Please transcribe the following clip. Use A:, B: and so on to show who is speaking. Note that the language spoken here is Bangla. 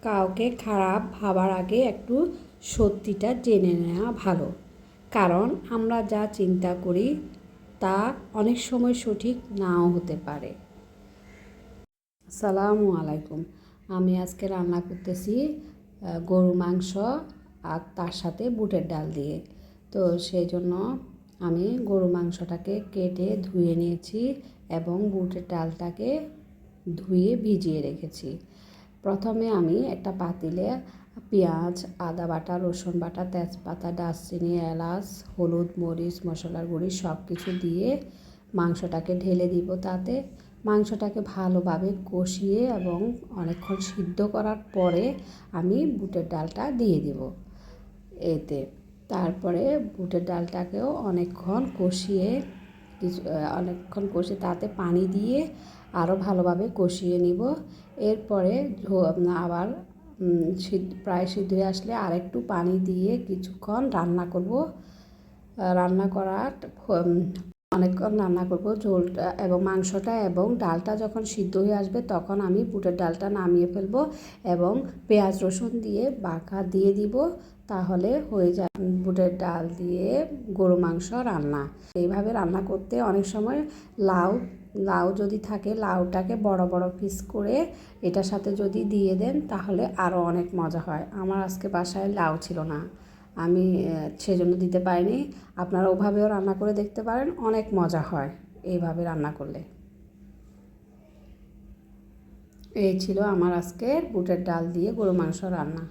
A: কাউকে খারাপ ভাবার আগে একটু সত্যিটা জেনে নেওয়া ভালো। কারণ আমরা যা চিন্তা করি তা অনেক সময় সঠিক নাও হতে পারে। আসসালামু আলাইকুম। আমি আজকে রান্না করতেছি গরু মাংস আর তার সাথে বুটের ডাল দিয়ে। তো সেই জন্য আমি গরু মাংসটাকে কেটে ধুয়ে নিয়েছি এবং বুটের ডালটাকে ধুয়ে ভিজিয়ে রেখেছি। প্রথমে আমি একটা পাতিলে পেঁয়াজ, আদা বাটা, রসুন বাটা, তেজপাতা, দারচিনি, এলাচ, হলুদ, মরিচ, মশলার গুঁড়ি সব কিছু দিয়ে মাংসটাকে ঢেলে দিব। তাতে মাংসটাকে ভালোভাবে কষিয়ে এবং অনেকক্ষণ সিদ্ধ করার পরে আমি বুটের ডালটা দিয়ে দিব এতে। তারপরে বুটের ডালটাকেও অনেকক্ষণ কষিয়ে তাতে পানি দিয়ে আরও ভালোভাবে কষিয়ে নিব। এরপরে আবার প্রায় সিদ্ধ হয়ে আসলে আরেকটু পানি দিয়ে কিছুক্ষণ রান্না করব। অনেকক্ষণ রান্না করব ঝোলটা এবং মাংসটা এবং ডালটা যখন সিদ্ধ হয়ে আসবে তখন আমি বুটের ডালটা নামিয়ে ফেলব এবং পেঁয়াজ রসুন দিয়ে বাঁকা দিয়ে দিব। তাহলে হয়ে যায় বুটের ডাল দিয়ে গরু মাংস রান্না। এইভাবে রান্না করতে অনেক সময় লাউ যদি থাকে লাউটাকে বড় বড় পিস করে এটার সাথে যদি দিয়ে দেন তাহলে আরও অনেক মজা হয়। আমার আজকে বাসায় লাউ ছিল না, আমি সেজন্য দিতে পারিনি। আপনারা ওভাবেও রান্না করে দেখতে পারেন, অনেক মজা হয় এইভাবে রান্না করলে। এই ছিল আমার আজকের বুটের ডাল দিয়ে গরু মাংস রান্না।